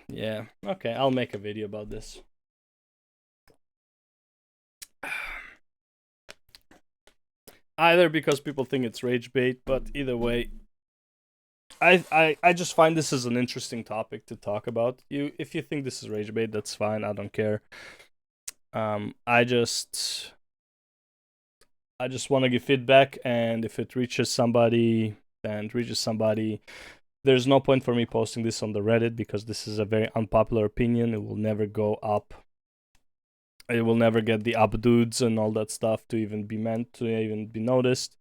Yeah, okay, I'll make a video about this. Either because people think it's rage bait, but either way, I just find this is an interesting topic to talk about. If you think this is rage bait, that's fine. I don't care. I just want to give feedback, and if it reaches somebody, then it reaches somebody. There's no point for me posting this on the Reddit because this is a very unpopular opinion. It will never go up. It will never get the up dudes and all that stuff to even be meant to even be noticed.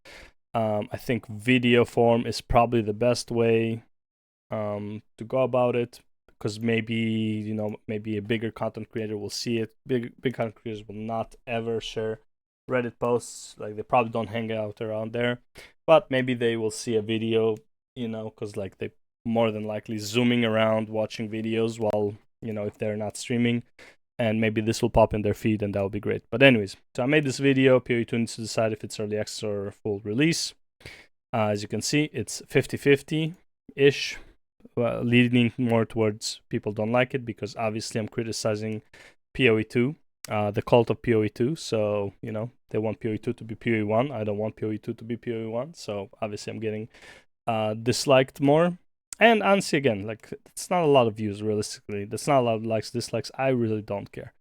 I think video form is probably the best way to go about it, because maybe a bigger content creator will see it. Big content creators will not ever share Reddit posts. Like, they probably don't hang out around there, but maybe they will see a video, because like they more than likely zooming around watching videos while, if they're not streaming, and maybe this will pop in their feed and that will be great. But anyways, so I made this video. POE2 needs to decide if it's early access or full release. As you can see, it's 50-50 ish, leaning more towards people don't like it, because obviously I'm criticizing POE2, the cult of POE2. So, they want POE2 to be POE1. I don't want POE2 to be POE1. So obviously I'm getting disliked more. And honestly, again, like, it's not a lot of views realistically. That's not a lot of likes, dislikes. I really don't care.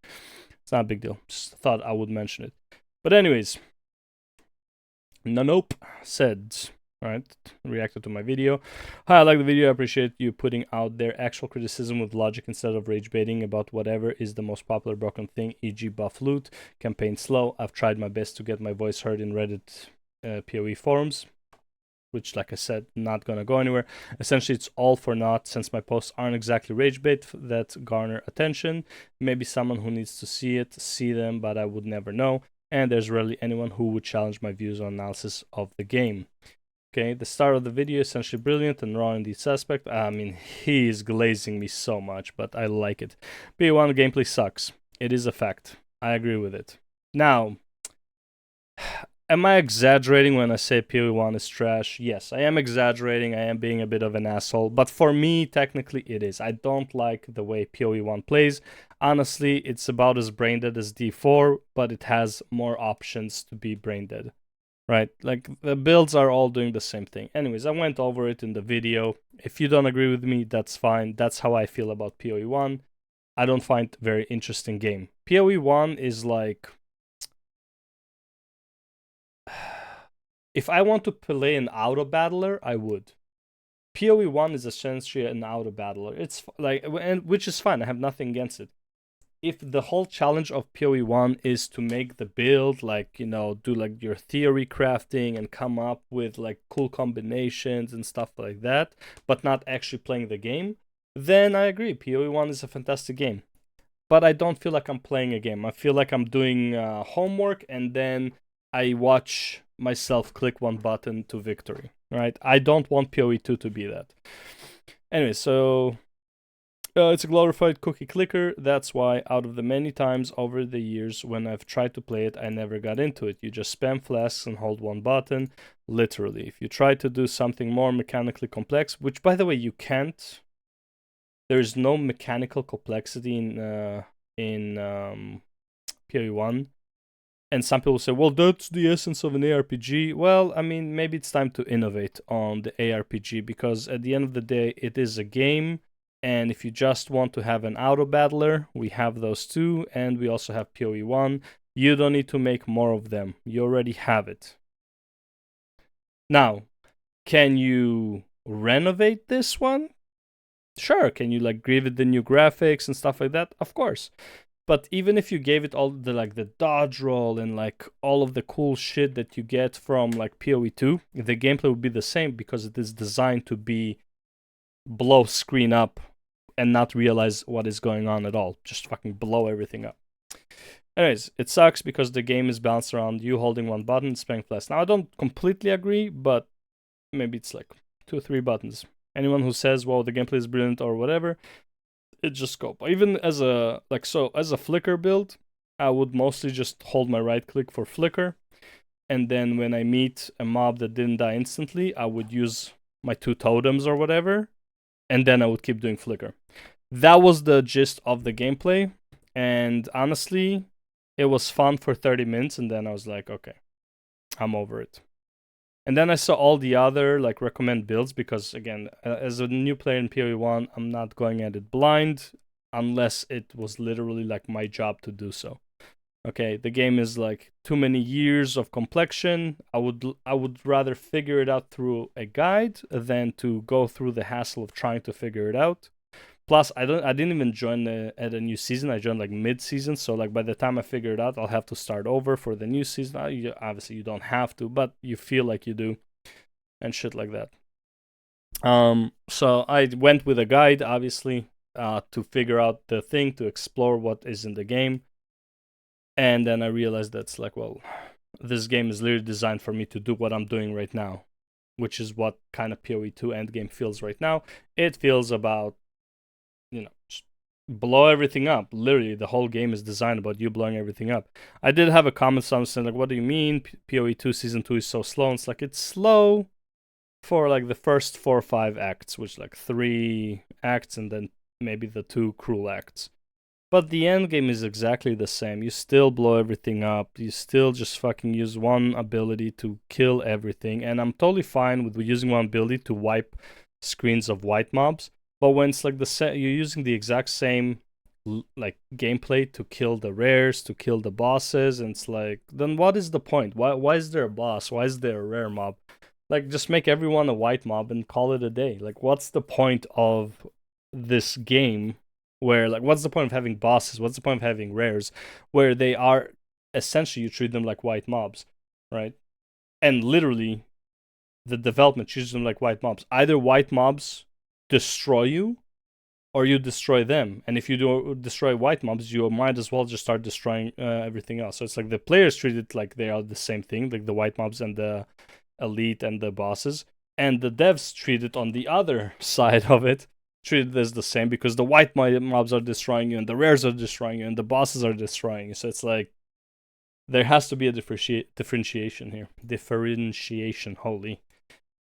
It's not a big deal. Just thought I would mention it. But anyways, Nope said, right, reacted to my video. Hi, I like the video. I appreciate you putting out there actual criticism with logic instead of rage baiting about whatever is the most popular broken thing, e.g. buff loot, campaign slow. I've tried my best to get my voice heard in Reddit PoE forums, which, like I said, not gonna go anywhere. Essentially, it's all for naught, since my posts aren't exactly rage bait that garner attention. Maybe someone who needs to see them, but I would never know. And there's rarely anyone who would challenge my views on analysis of the game. Okay, the start of the video is essentially brilliant and raw in this aspect. I mean, he is glazing me so much, but I like it. POE1 gameplay sucks. It is a fact. I agree with it. Now, am I exaggerating when I say POE1 is trash? Yes, I am exaggerating. I am being a bit of an asshole. But for me, technically, it is. I don't like the way POE1 plays. Honestly, it's about as brain dead as D4, but it has more options to be brain dead. Right? Like, the builds are all doing the same thing. Anyways, I went over it in the video. If you don't agree with me, that's fine. That's how I feel about POE1. I don't find it a very interesting game. POE1 is like, if I want to play an auto battler, I would. POE1 is essentially an auto battler. It's like, and which is fine. I have nothing against it. If the whole challenge of POE1 is to make the build, like, do like your theory crafting and come up with like cool combinations and stuff like that, but not actually playing the game, then I agree. POE1 is a fantastic game. But I don't feel like I'm playing a game. I feel like I'm doing homework, and then I watch myself click one button to victory, right? I don't want POE2 to be that. Anyway, so it's a glorified cookie clicker. That's why, out of the many times over the years when I've tried to play it, I never got into it. You just spam flasks and hold one button, literally. If you try to do something more mechanically complex, which, by the way, you can't. There's no mechanical complexity in POE1. And some people say, well, that's the essence of an ARPG. Well, I mean, maybe it's time to innovate on the ARPG, because at the end of the day, it is a game. And if you just want to have an auto battler, we have those too. And we also have POE1. You don't need to make more of them. You already have it. Now, can you renovate this one? Sure. Can you like give it the new graphics and stuff like that? Of course. But even if you gave it all the dodge roll and like all of the cool shit that you get from like POE2, the gameplay would be the same, because it is designed to be blow screen up and not realize what is going on at all. Just fucking blow everything up. Anyways, it sucks because the game is balanced around you holding one button, spamming flash. Now, I don't completely agree, but maybe it's like 2 or 3 buttons. Anyone who says, well, the gameplay is brilliant or whatever, it just go. Even as a flicker build, I would mostly just hold my right click for flicker, and then when I meet a mob that didn't die instantly, I would use my 2 totems or whatever and then I would keep doing flicker. That was the gist of the gameplay, and honestly, it was fun for 30 minutes, and then I was like, okay, I'm over it. And then I saw all the other like recommend builds because again, as a new player in PoE1, I'm not going at it blind unless it was literally like my job to do so. Okay, the game is like too many years of complexion. I would rather figure it out through a guide than to go through the hassle of trying to figure it out. Plus, I didn't even join at a new season. I joined like mid-season, so like by the time I figure it out, I'll have to start over for the new season. Obviously, you don't have to, but you feel like you do, and shit like that. So I went with a guide, obviously, to figure out the thing, to explore what is in the game, and then I realized that's like, well, this game is literally designed for me to do what I'm doing right now, which is what kind of PoE2 endgame feels right now. It feels about just blow everything up. Literally, the whole game is designed about you blowing everything up. I did have a comment saying like, "What do you mean PoE2 season 2 is so slow?" And it's like it's slow for like the first 4 or 5 acts, which like 3 acts and then maybe the 2 cruel acts. But the end game is exactly the same. You still blow everything up. You still just fucking use one ability to kill everything. And I'm totally fine with using one ability to wipe screens of white mobs. But when it's like you're using the exact same like gameplay to kill the rares, to kill the bosses, and it's like, then what is the point? Why is there a boss? Why is there a rare mob? Like, just make everyone a white mob and call it a day. Like, what's the point of this game? Where like, what's the point of having bosses? What's the point of having rares? Where they are essentially you treat them like white mobs, right? And literally, the development treats them like white mobs. Either white mobs destroy you or you destroy them. And if you do destroy white mobs, you might as well just start destroying everything else. So it's like the players treat it like they are the same thing, like the white mobs and the elite and the bosses. And the devs treat it on the other side of it, treat it as the same because the white mobs are destroying you and the rares are destroying you and the bosses are destroying you. So it's like there has to be a differentiation here. Differentiation, holy.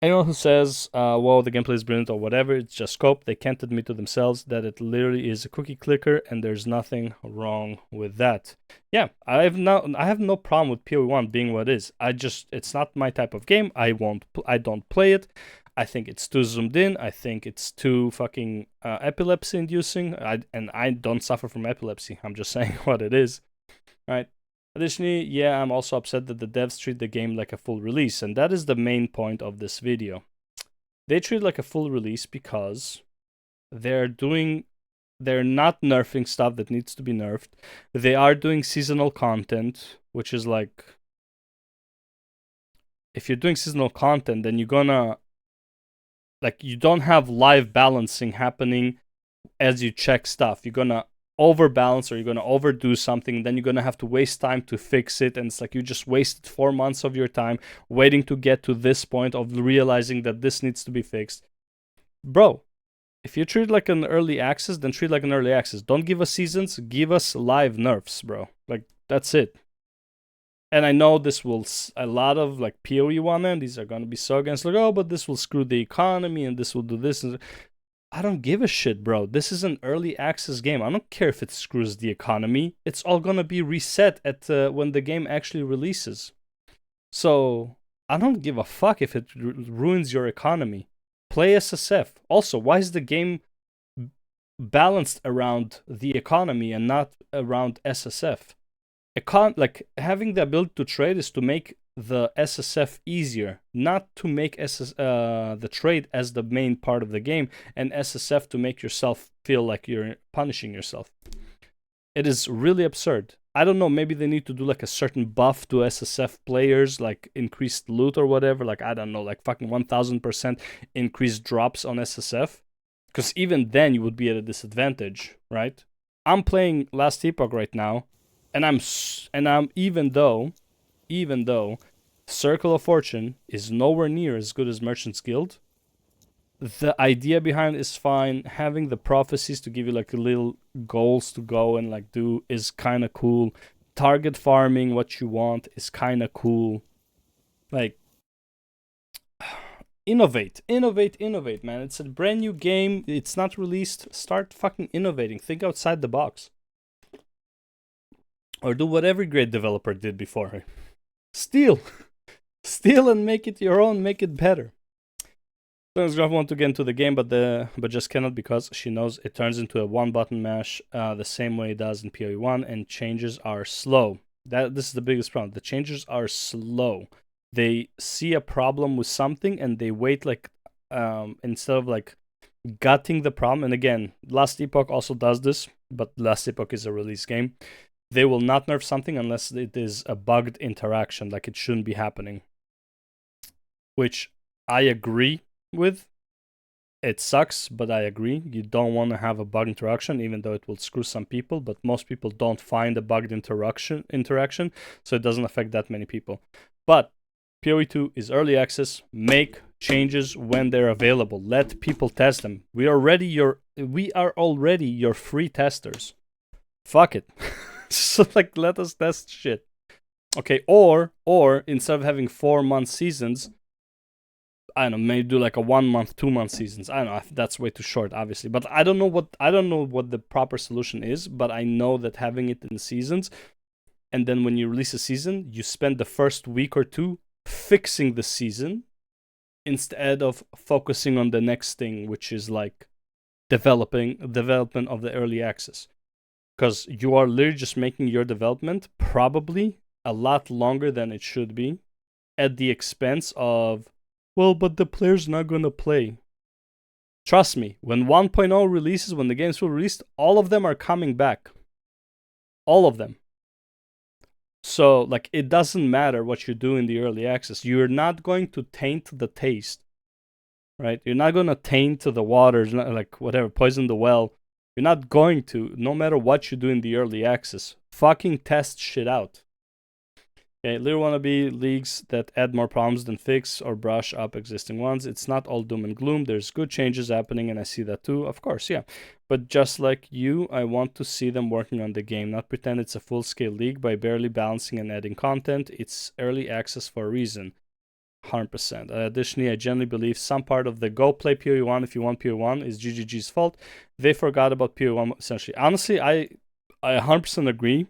Anyone who says, well, the gameplay is brilliant or whatever, it's just scope, they can't admit to themselves that it literally is a cookie clicker and there's nothing wrong with that. Yeah, I have no problem with PoE1 being what it is. It's not my type of game. I don't play it. I think it's too zoomed in. I think it's too fucking epilepsy inducing. And I don't suffer from epilepsy. I'm just saying what it is. Right? Additionally, yeah, I'm also upset that the devs treat the game like a full release, and that is the main point of this video. They treat it like a full release because they're not nerfing stuff that needs to be nerfed. They are doing seasonal content, which is like, if you're doing seasonal content, then you're gonna, like, you don't have live balancing happening as you check stuff. You're gonna overbalance or you're gonna overdo something, then you're gonna have to waste time to fix it, and it's like you just wasted 4 months of your time waiting to get to this point of realizing that this needs to be fixed. Bro, if you treat it like an early access, then treat it like an early access. Don't give us seasons, give us live nerfs, bro. Like, that's it. And I know this will, a lot of like PoE1 and these are gonna be so against, like, oh, but this will screw the economy and this will do this. And I don't give a shit, bro. This is an early access game. I don't care if it screws the economy. It's all gonna be reset at when the game actually releases. So I don't give a fuck if it ruins your economy. Play SSF. Also, why is the game balanced around the economy and not around SSF? Like having the ability to trade is to make the SSF easier, not to make the trade as the main part of the game, and SSF to make yourself feel like you're punishing yourself. It is really absurd. I don't know, maybe they need to do like a certain buff to SSF players, like increased loot or whatever, like I don't know, like fucking 1000% increased drops on SSF, because even then you would be at a disadvantage, right? I'm playing Last Epoch right now, and I'm even though Circle of Fortune is nowhere near as good as Merchant's Guild, the idea behind it is fine. Having the prophecies to give you like little goals to go and like do is kind of cool. Target farming what you want is kind of cool. Like, Innovate, man. It's a brand new game. It's not released. Start fucking innovating. Think outside the box. Or do what every great developer did before her. Steal. Steal and make it your own. Make it better. Graf want to get into the game, but just cannot because she knows it turns into a one-button mash the same way it does in PoE1, and changes are slow. This is the biggest problem. The changes are slow. They see a problem with something and they wait like instead of like gutting the problem. And again, Last Epoch also does this, but Last Epoch is a release game. They will not nerf something unless it is a bugged interaction, like it shouldn't be happening. Which I agree with. It sucks, but I agree. You don't want to have a bug interaction, even though it will screw some people, but most people don't find a bugged interaction, so it doesn't affect that many people. But PoE2 is early access. Make changes when they're available. Let people test them. We are already your free testers. Fuck it. So like, let us test shit. Okay, or instead of having 4-month seasons, I don't know, maybe do like a 1-month, 2-month seasons. I don't know, that's way too short, obviously. But I don't know what the proper solution is, but I know that having it in seasons, and then when you release a season, you spend the first week or two fixing the season instead of focusing on the next thing, which is like development of the early access. Because you are literally just making your development probably a lot longer than it should be at the expense of, well, but the player's not going to play. Trust me, when 1.0 releases, when the game's will released, all of them are coming back. All of them. So, like, it doesn't matter what you do in the early access. You're not going to taint the taste, right? You're not going to taint the waters, like, whatever, poison the well. You're not going to, no matter what you do in the early access. Fucking test shit out. Okay, Little Wannabe leagues that add more problems than fix or brush up existing ones. It's not all doom and gloom. There's good changes happening, and I see that too. Of course, yeah. But just like you, I want to see them working on the game, not pretend it's a full-scale league by barely balancing and adding content. It's early access for a reason. 100%. Additionally, I generally believe some part of the go play PoE1 if you want PoE1 is GGG's fault. They forgot about PoE1 essentially. Honestly, I 100% agree.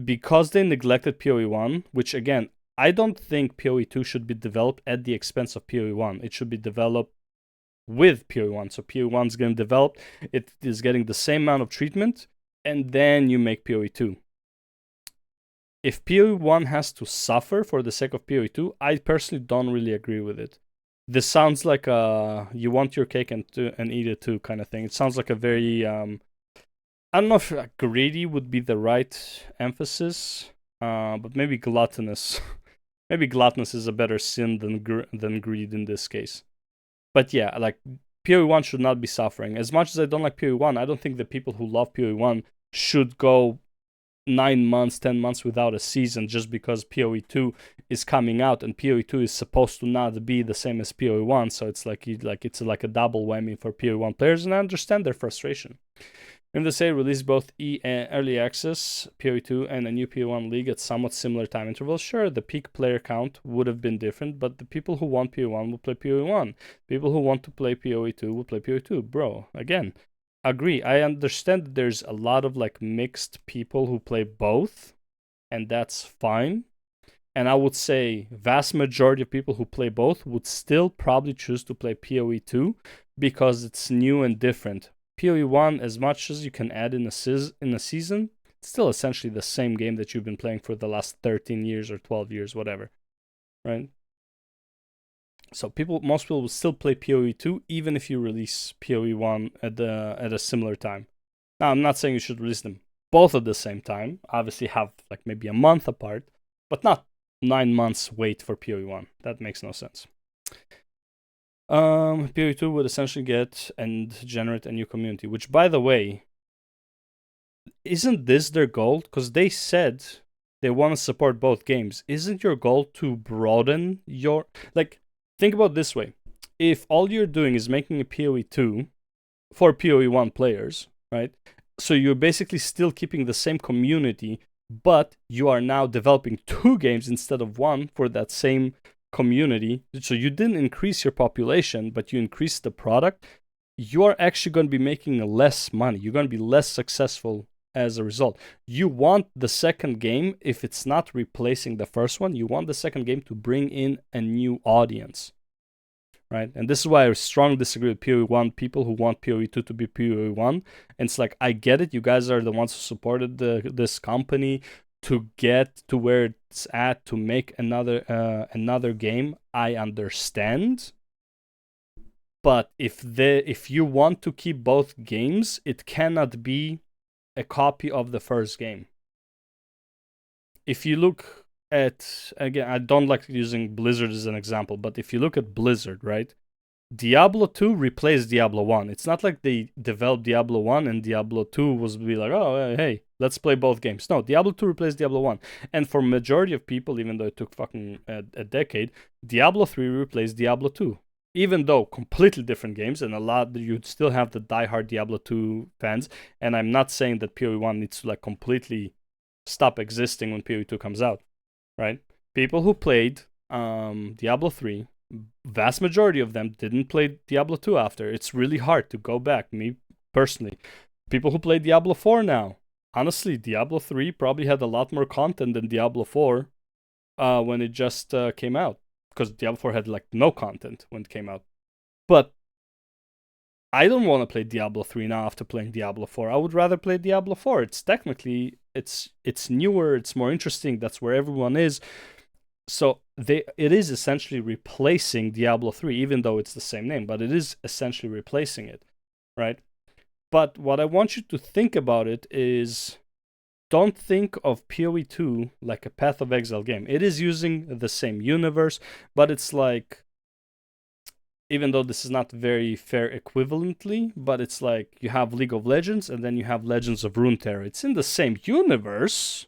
Because they neglected PoE1, which again, I don't think PoE2 should be developed at the expense of PoE1. It should be developed with PoE1. So PoE1 is getting developed, it is getting the same amount of treatment, and then you make PoE2. If PoE1 has to suffer for the sake of PoE2, I personally don't really agree with it. This sounds like a you want your cake and eat it too kind of thing. It sounds like a very I don't know if greedy would be the right emphasis, but maybe gluttonous. Maybe gluttonous is a better sin than greed in this case. But yeah, like PoE1 should not be suffering. As much as I don't like PoE1, I don't think the people who love PoE1 should go 9 months, 10 months without a season just because PoE2 is coming out, and PoE2 is supposed to not be the same as PoE1. So it's like it's like a double whammy for PoE1 players, and I understand their frustration. If they say release both early access, PoE2, and a new PoE1 league at somewhat similar time intervals, sure, the peak player count would have been different, but the people who want PoE1 will play PoE1. People who want to play PoE2 will play PoE2. Bro, again, agree. I understand that there's a lot of like mixed people who play both, and that's fine. And I would say vast majority of people who play both would still probably choose to play PoE2 because it's new and different. PoE1, as much as you can add in a season, it's still essentially the same game that you've been playing for the last 13 years or 12 years, whatever, right? So most people will still play PoE2 even if you release PoE1 at a similar time. Now, I'm not saying you should release them both at the same time. Obviously, have like maybe a month apart, but not 9 months wait for PoE1. That makes no sense. PoE2 would essentially get and generate a new community, which, by the way, isn't this their goal? Because they said they want to support both games. Isn't your goal to broaden your... Like, think about it this way. If all you're doing is making a PoE2 for PoE1 players, right? So you're basically still keeping the same community, but you are now developing 2 games instead of 1 for that same community, so you didn't increase your population, but you increased the product, you are actually going to be making less money. You're going to be less successful as a result. You want the second game, if it's not replacing the first one, you want the second game to bring in a new audience, right? And this is why I strongly disagree with PoE 1 people who want PoE 2 to be PoE 1. And it's like, I get it. You guys are the ones who supported this company to get to where it's at, to make another game. I understand. But if you want to keep both games, it cannot be a copy of the first game. If you look at, again, I don't like using Blizzard as an example, but if you look at Blizzard, right? Diablo 2 replaced Diablo 1. It's not like they developed Diablo 1 and Diablo 2 was be like, oh, hey, let's play both games. No, Diablo 2 replaced Diablo 1. And for majority of people, even though it took fucking a decade, Diablo 3 replaced Diablo 2. Even though completely different games, and a lot, you'd still have the diehard Diablo 2 fans. And I'm not saying that PoE 1 needs to like completely stop existing when PoE 2 comes out, right? People who played Diablo 3, vast majority of them didn't play Diablo 2 after. It's really hard to go back, me personally. People who play Diablo 4 now, honestly, Diablo 3 probably had a lot more content than Diablo 4 when it just came out. Because Diablo 4 had like no content when it came out. But I don't want to play Diablo 3 now after playing Diablo 4. I would rather play Diablo 4. It's technically, it's newer, it's more interesting, that's where everyone is. So it is essentially replacing Diablo 3, even though it's the same name, but it is essentially replacing it, right? But what I want you to think about it is, don't think of PoE 2 like a Path of Exile game. It is using the same universe, but it's like, even though this is not very fair equivalently, but it's like you have League of Legends and then you have Legends of Runeterra. It's in the same universe,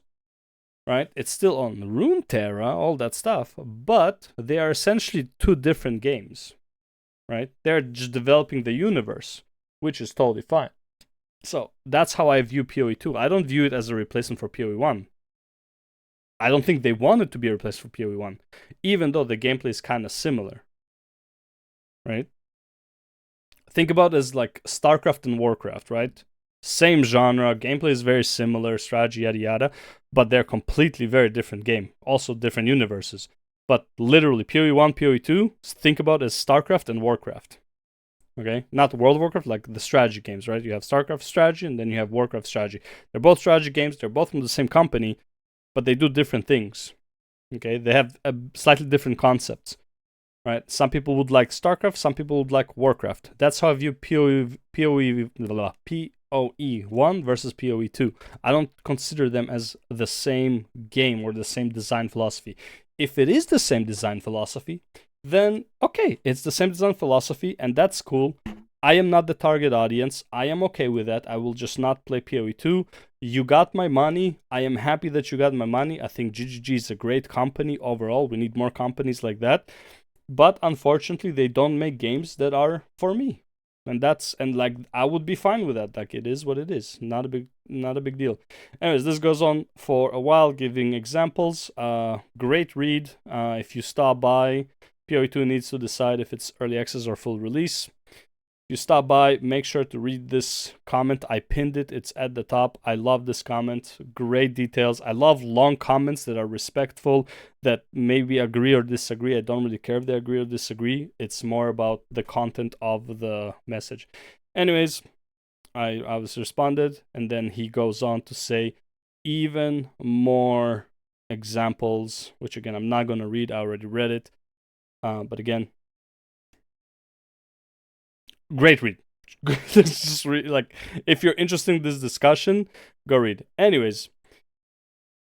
right? It's still on Runeterra, all that stuff, but they are essentially two different games, right? They're just developing the universe, which is totally fine. So that's how I view PoE 2. I don't view it as a replacement for PoE 1. I don't think they want it to be a replacement for PoE 1, even though the gameplay is kind of similar, right? Think about it as like StarCraft and Warcraft, right? Same genre, gameplay is very similar, strategy, yada yada, but they're completely very different game. Also different universes. But literally, PoE 1, PoE 2, think about it as StarCraft and Warcraft. Okay? Not World of Warcraft, like the strategy games, right? You have StarCraft strategy and then you have Warcraft strategy. They're both strategy games, they're both from the same company, but they do different things. Okay? They have slightly different concepts. Right? Some people would like StarCraft, some people would like Warcraft. That's how I view PoE 1 versus PoE 2. I don't consider them as the same game or the same design philosophy. If it is the same design philosophy, then okay, it's the same design philosophy, and that's cool. I am not the target audience. I am okay with that. I will just not play PoE 2. You got my money. I am happy that you got my money. I think GGG is a great company overall. We need more companies like that. But unfortunately, they don't make games that are for me. And like I would be fine with that. Like, it is what it is. Not a big deal. Anyways, this goes on for a while, giving examples. Great read. If you stop by, PoE 2 needs to decide if it's early access or full release. If you stop by, make sure to read this comment. I pinned it. It's at the top. I love this comment. Great details. I love long comments that are respectful, that maybe agree or disagree. I don't really care if they agree or disagree. It's more about the content of the message. Anyways, I was responded, and then he goes on to say even more examples, which again, I'm not going to read. I already read it. But again, great read. Just read, like, if you're interested in this discussion, go read. Anyways,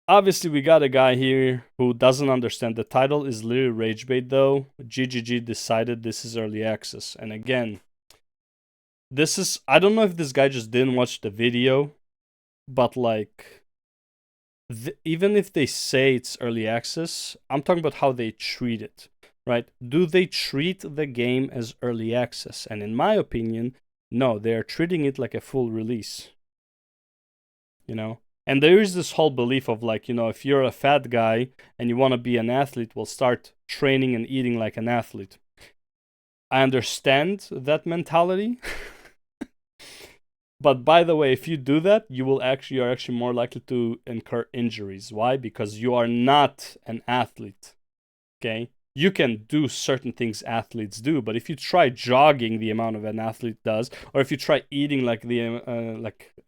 obviously we got a guy here who doesn't understand. The title is literally rage bait though. GGG decided this is early access. And again, this is, I don't know if this guy just didn't watch the video, but like, even if they say it's early access, I'm talking about how they treat it, right? Do they treat the game as early access? And in my opinion, no, they're treating it like a full release, you know? And there is this whole belief of like, you know, if you're a fat guy and you want to be an athlete, well, start training and eating like an athlete. I understand that mentality. But by the way, if you do that, you're actually more likely to incur injuries. Why? Because you are not an athlete. Okay? You can do certain things athletes do, but if you try jogging the amount of an athlete does, or if you try eating like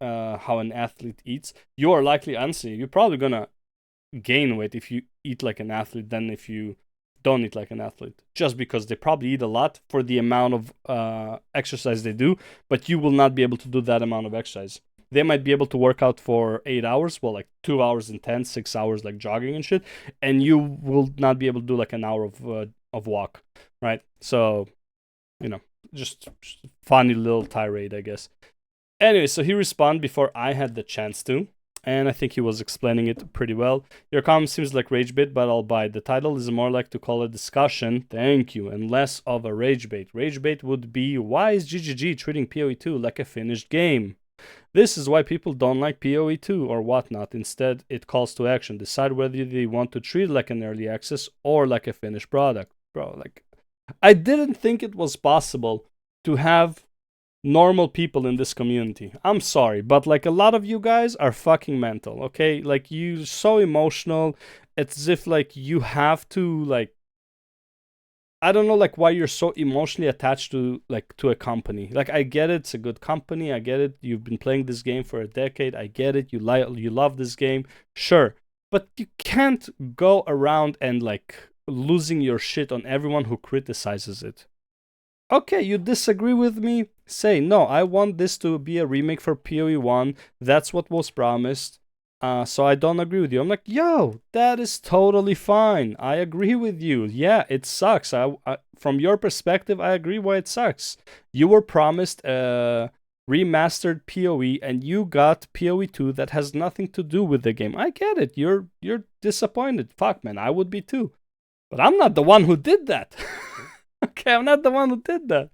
how an athlete eats, you are likely honestly you're probably gonna gain weight if you eat like an athlete than if you don't eat like an athlete, just because they probably eat a lot for the amount of exercise they do, but you will not be able to do that amount of exercise. They might be able to work out for 8 hours, well, like 2 hours and 10, 6 hours, like jogging and shit, and you will not be able to do like an hour of walk, right? So, you know, just funny little tirade, I guess. Anyway, so he responded before I had the chance to, and I think he was explaining it pretty well. Your comment seems like rage bait, but I'll buy it. The title is more like to call a discussion, thank you, and less of a rage bait. Rage bait would be, why is GGG treating PoE 2 like a finished game? This is why people don't like PoE 2 or whatnot. Instead, it calls to action. Decide whether they want to treat it like an early access or like a finished product. Bro, like, I didn't think it was possible to have normal people in this community. I'm sorry, but like a lot of you guys are fucking mental, okay? Like you so emotional. It's as if like you have to like I don't know like why you're so emotionally attached to a company. Like I get it, it's a good company. I get it. You've been playing this game for a decade. I get it. You love this game. Sure. But you can't go around and like losing your shit on everyone who criticizes it. Okay, you disagree with me? Say, no, I want this to be a remake for PoE 1. That's what was promised. So I don't agree with you. I'm like, yo, that is totally fine. I agree with you. Yeah, it sucks. From your perspective, I agree why it sucks. You were promised a remastered PoE and you got PoE 2 that has nothing to do with the game. I get it. You're disappointed. Fuck, man, I would be too. But I'm not the one who did that. Okay, I'm not the one who did that.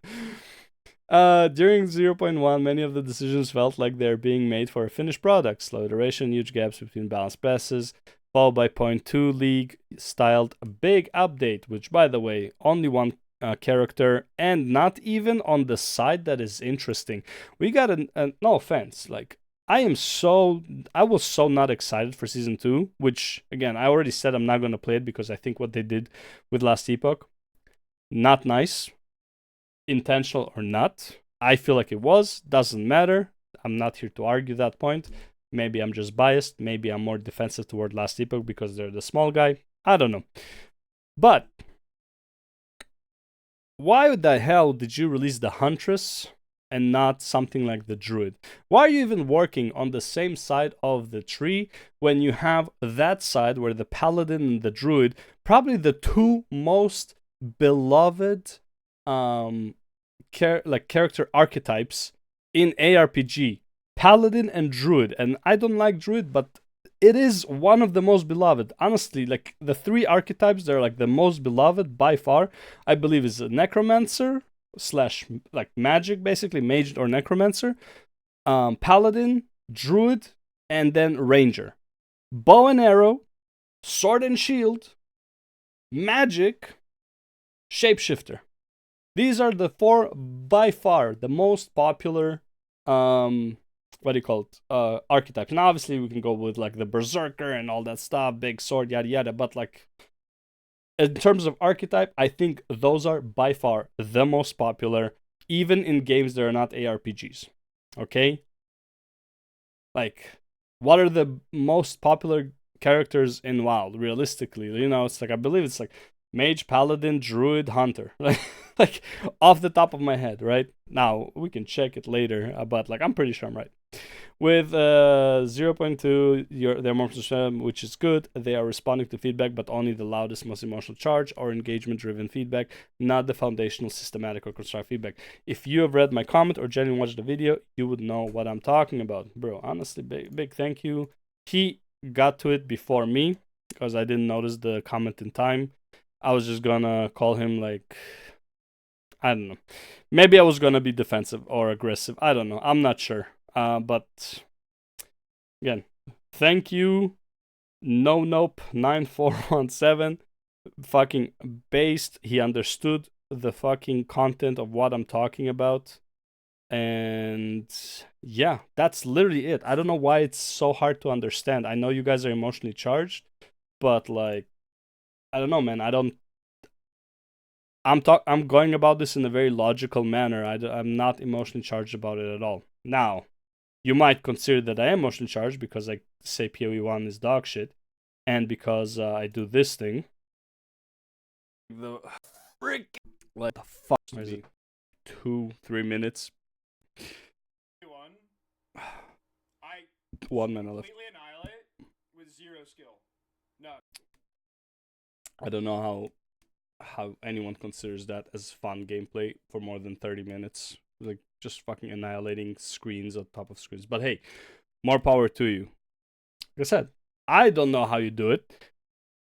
During 0.1, many of the decisions felt like they're being made for a finished product. Slow iteration, huge gaps between balanced passes, followed by point 2 League styled a big update, which, by the way, only one character and not even on the side that is interesting. We got no offense, like I was so not excited for season 2, which again I already said I'm not gonna play it because I think what they did with Last Epoch, not nice, intentional or not. I feel like it was, doesn't matter. I'm not here to argue that point. Maybe I'm just biased. Maybe I'm more defensive toward Last Epoch because they're the small guy. I don't know. But why the hell did you release the Huntress and not something like the Druid? Why are you even working on the same side of the tree when you have that side where the Paladin and the Druid, probably the two most beloved character archetypes in ARPG, Paladin and Druid. And I don't like Druid, but it is one of the most beloved. Honestly, like the three archetypes, they're like the most beloved by far. I believe is a Necromancer slash like magic, basically mage or Necromancer, Paladin, Druid, and then Ranger. Bow and arrow, sword and shield, magic, shapeshifter. These are the four by far the most popular what do you call it, archetypes. Now obviously we can go with like the berserker and all that stuff, big sword, yada yada, but like in terms of archetype, I think those are by far the most popular, even in games that are not ARPGs. Okay, like what are the most popular characters in WoW realistically? You know, it's like I believe it's like mage, paladin, druid, hunter. Like off the top of my head, right? Now we can check it later, but like I'm pretty sure I'm right. With 0.2, they're more which is good. They are responding to feedback, but only the loudest, most emotional charge or engagement-driven feedback, not the foundational, systematic, or constructive feedback. If you have read my comment or genuinely watched the video, you would know what I'm talking about, bro. Honestly, big thank you. He got to it before me because I didn't notice the comment in time. I was just gonna call him like, I don't know. Maybe I was gonna be defensive or aggressive. I don't know. I'm not sure. But again, Thank you, no nope 9417. Fucking based. He understood the fucking content of what I'm talking about. And yeah, that's literally it. I don't know why it's so hard to understand. I know you guys are emotionally charged, but like, I don't know, man. I'm going about this in a very logical manner. I'm not emotionally charged about it at all. Now, you might consider that I am emotionally charged because I say PoE 1 is dog shit, and because I do this thing. The frick. What the fuck is it? 2-3 minutes. I 1 minute left. completely annihilate with zero skill. No. I don't know how anyone considers that as fun gameplay for more than 30 minutes. Like, just fucking annihilating screens on top of screens. But hey, more power to you. Like I said, I don't know how you do it.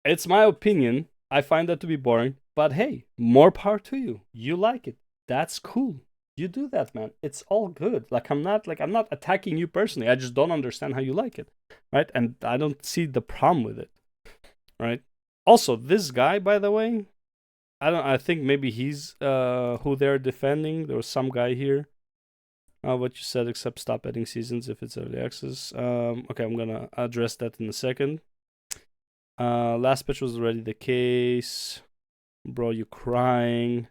It's my opinion. I find that to be boring. But hey, more power to you. You like it. That's cool. You do that, man. It's all good. I'm not attacking you personally. I just don't understand how you like it. Right? And I don't see the problem with it. Right? Also, this guy, by the way, I think maybe he's who they're defending. There was some guy here. What you said, except stop adding seasons if it's early access. Okay, I'm gonna address that in a second. Last patch was already the case. Bro, you crying.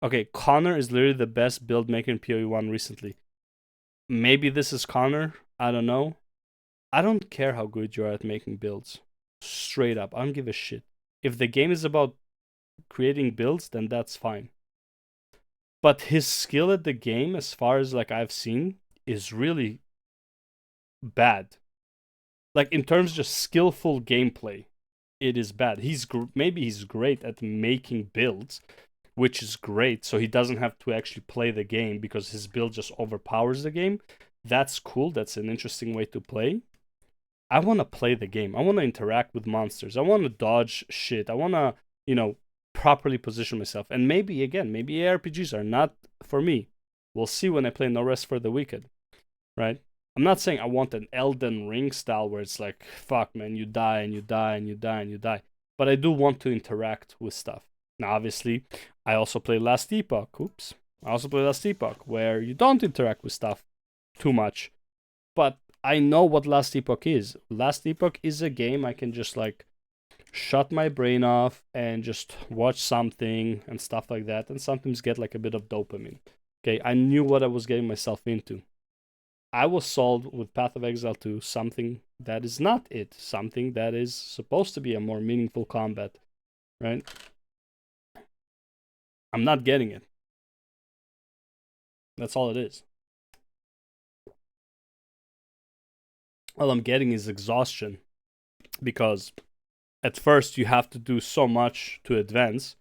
Okay, Connor is literally the best build maker in PoE 1 recently. Maybe this is Connor. I don't know. I don't care how good you are at making builds. Straight up. I don't give a shit. If the game is about creating builds, then that's fine. But his skill at the game, as far as like I've seen, is really bad. Like in terms of just skillful gameplay, it is bad. Maybe he's great at making builds, which is great. So he doesn't have to actually play the game because his build just overpowers the game. That's cool. That's an interesting way to play. I want to play the game. I want to interact with monsters. I want to dodge shit. I want to, properly position myself. And maybe ARPGs are not for me. We'll see when I play No Rest for the Wicked, right? I'm not saying I want an Elden Ring style where it's like, fuck, man, you die and you die and you die and you die. But I do want to interact with stuff. Now, obviously, I also play Last Epoch. I also play Last Epoch where you don't interact with stuff too much. But I know what Last Epoch is. Last Epoch is a game I can just like shut my brain off and just watch something and stuff like that, and sometimes get like a bit of dopamine. Okay, I knew what I was getting myself into. I was sold with Path of Exile to something that is not it, something that is supposed to be a more meaningful combat, right? I'm not getting it. That's all it is. All I'm getting is exhaustion because at first you have to do so much to advance,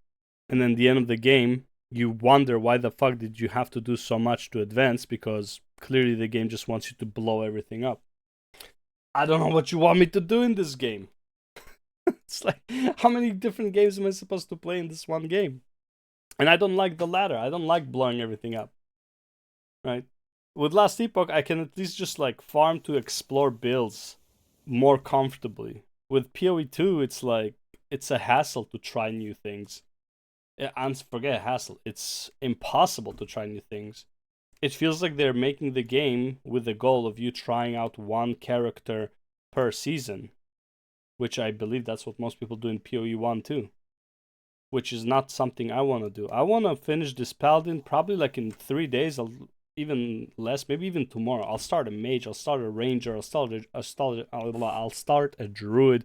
and then at the end of the game you wonder why the fuck did you have to do so much to advance, because clearly the game just wants you to blow everything up. I don't know what you want me to do in this game. It's like, how many different games am I supposed to play in this one game? And I don't like the latter. I don't like blowing everything up. Right? With Last Epoch, I can at least just like farm to explore builds more comfortably. With PoE 2, it's like, it's a hassle to try new things. And forget hassle, it's impossible to try new things. It feels like they're making the game with the goal of you trying out one character per season, which I believe that's what most people do in PoE 1 too, which is not something I want to do. I want to finish this Paladin probably like in 3 days, even less, maybe even tomorrow. I'll start a mage, I'll start a ranger, I'll start a druid,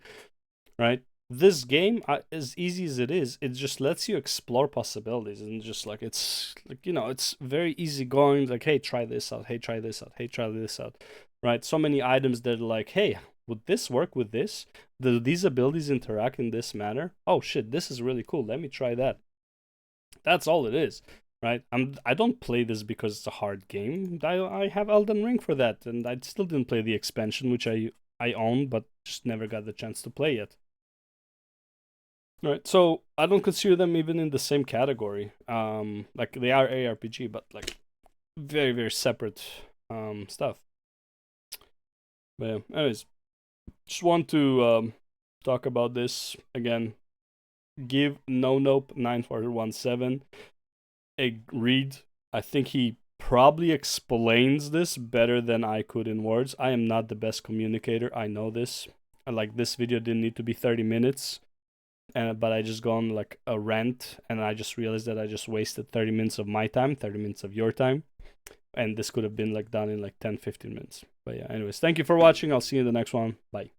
right? This game, as easy as it is, it just lets you explore possibilities, and just like it's like, it's very easy going. Like, hey, try this out. Hey, try this out. Hey, try this out. Right? So many items that are like, hey, would this work with this? Do these abilities interact in this manner? Oh shit, this is really cool. Let me try that. That's all it is, right? I don't play this because it's a hard game. I have Elden Ring for that, and I still didn't play the expansion, which I own, but just never got the chance to play yet. Right, so I don't consider them even in the same category. Like they are ARPG, but like very, very separate stuff. But yeah, anyways, Just want to talk about this again. Give No Nope 9417 a read. I think he probably explains this better than I could in words. I am not the best communicator. I know this. Like, this video didn't need to be 30 minutes. But I just gone like a rant, and I just realized that I just wasted 30 minutes of my time, 30 minutes of your time, and this could have been like done in like 10-15 minutes. But yeah, anyways, thank you for watching. I'll see you in the next one. Bye.